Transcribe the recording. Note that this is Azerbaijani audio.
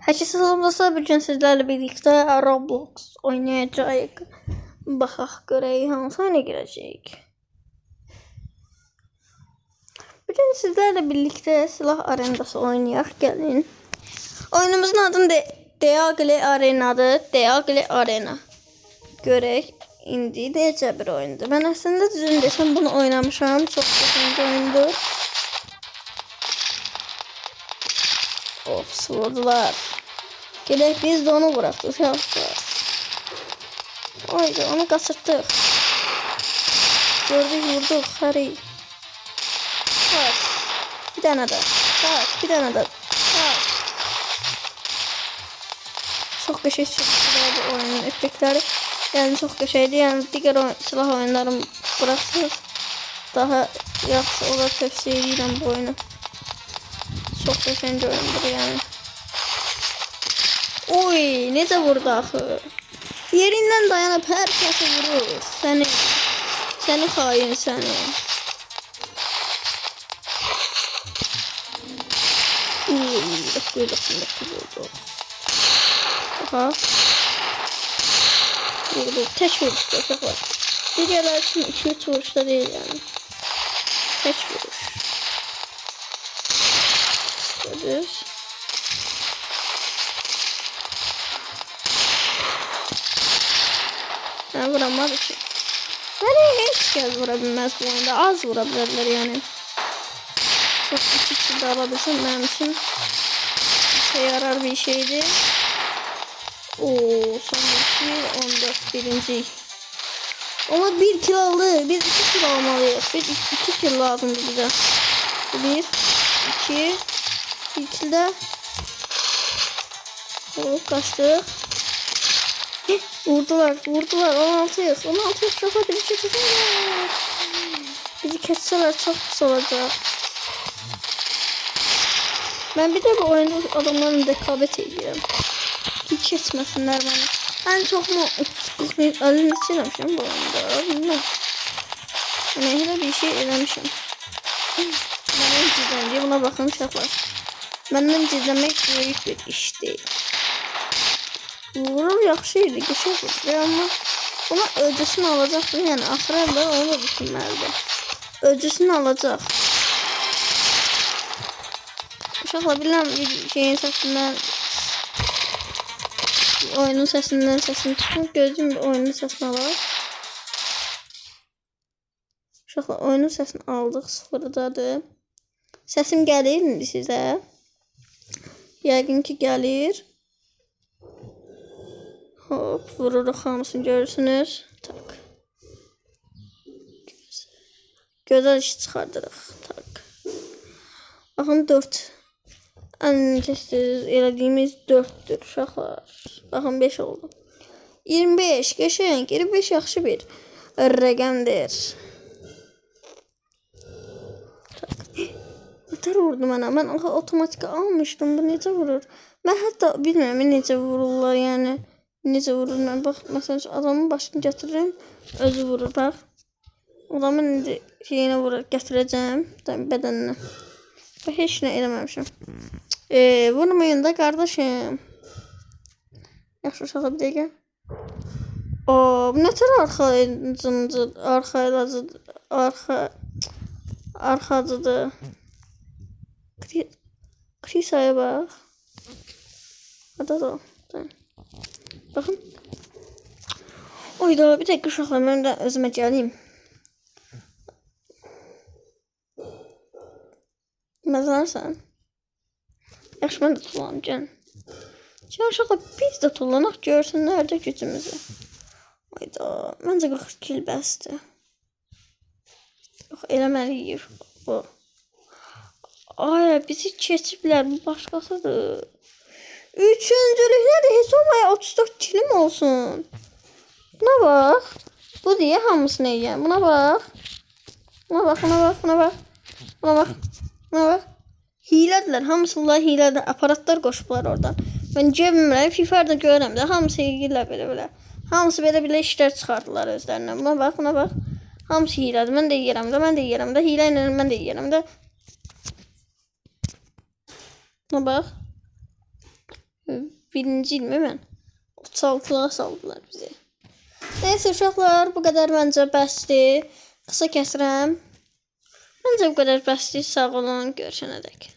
Herkese selamlar. Bugün sizlerle birlikte Roblox oynayacağız. Baxaq görək hansı oyuna girəcəyik. Bugün sizlerle birlikte silah arenası oynayaq. Gəlin. Oyunumuzun adı Diagle Arena'dır. Diagle Arena. Görək indi necə bir oyundur. Mən əslində düzün desəm bunu oynamışam. Çox gözəl oyundur. Ops, vurdular. Gerek biz de onu bıraktık uşaqlar. Oydu onu kaçırttık. Gördük vurduk Harry. Kaç. Bir tane de. Kaç. Bir tane de. Kaç. Çok köşe çıktılar bu oyunun efektleri. Yani çok köşeydi. Yani diğer silah oyunlarını bıraktık. Daha yaxşı olar tövsiye edirəm bu oyunu. Çok köşence oyundur yani. Oy, necə vurdu axı. Yerindən dayanıb hər kəsi vurur. Səni xain səni. Uy, 999 oldu. Aha. Vurdu, tək vuruşda uşaqlar. Digərlər üçün 2-3 vuruşda deyil yani. Tək vuruş. Gördünüz. Ben vuramadım ki. Nereye hiç kez vurabilmez bu oyunda. Az vurabilirler yani. Çok küçük bir alabilsem benim için işe yarar bir şeydi. Ooo son 14 birinci. Ama 1 kill aldı. Biz 2 kill almalıyız. Biz 2 kill lazımdı bize. 1 2 1 kill de. Oh, kaçtık. Vurdular 16'yız şaka bizi kesseler çok pis olacak. Ben bir de bu oyunda adamların rekabet ediyorum. Hiç kesmesinler bana. Ben çok mu ölüm içinmişim bu oyunda bilmiyorum. Yani hele bir şey eləmişim. Benim cidden diye buna bakın uşaqlar. Benden ciddemek büyük bir iş değil. Vurur yaxşıydı, geçer vurdu ama ona öcüsünü alacaktı yani axıra onu da düşünməlidir. Öcüsünü alacaq. Uşaqla bilən bir şeyin səsindən oyunun səsini çıxın. Gözüm bir oyunun səsini alaq. Uşaqla oyunun səsini aldıq, sıfırdadır. Səsim gəlir indi sizə? Yəqin ki gəlir. Hop vururuq hamısını görürsünüz. Tak. Gözəl iş çıxardırıq. Tak. Baxın 4. Ən tez elədiyimiz 4'dür uşaqlar. Baxın 5 oldu. 25 qəşəng. 25 yaxşı bir rəqəmdir. Tak. Ötər vurdu mənə. Mən otomatik almışdım. Bu necə vurur? Mən hətta bilmirəm necə vururlar yəni. Necə vurur mən bax məsələn adamın başını gətirirəm özü vurur bax. Adamın indi şeyinə vurur gətirəcəm bədəninə. Bax heç nə eləməmişəm. Vurmayın da qardaşım. Yaxşı uşağa bir dəqiqə. O bu nətər arxacıdır. Krisaya bax. Hadi o. Bakın. Oyda bir tek uşaqlar mən də özümə gəleyim. Məzarsan. Yaxşı mən də tullanım can. Uşaqlar biz də tullanaq görsünlər də gücümüzü. Oyda məncə 40 kill bəsdir. Yox eləməliyik bu. Ay bizi keçiblər bu başqasıdır. Üçüncülük nədir? Heç olmaya 34 kilim olsun. Buna bax. Bu diye hamısını yiyəm. Buna bax. Buna bax. Hilədirlər. Hamısılar hilədir. Aparatlar qoşublar oradan. Mən görmürəm. FIFA-da görürəm də. Hamısı hilə belə. Hamısı belə işlər çıxardılar özlərinə. Buna bax. Hamısı hilədir. Mən də yiyərəm də. Hilə ilə mən də yiyərəm də. Buna bax. Birinci ilmi mən. 36'lara saldılar bizi. Neyse uşaqlar, bu qədər məncə bəsdir. Qısa kəsirəm. Məncə bu qədər bəsdir. Sağ olun, görüşənədək.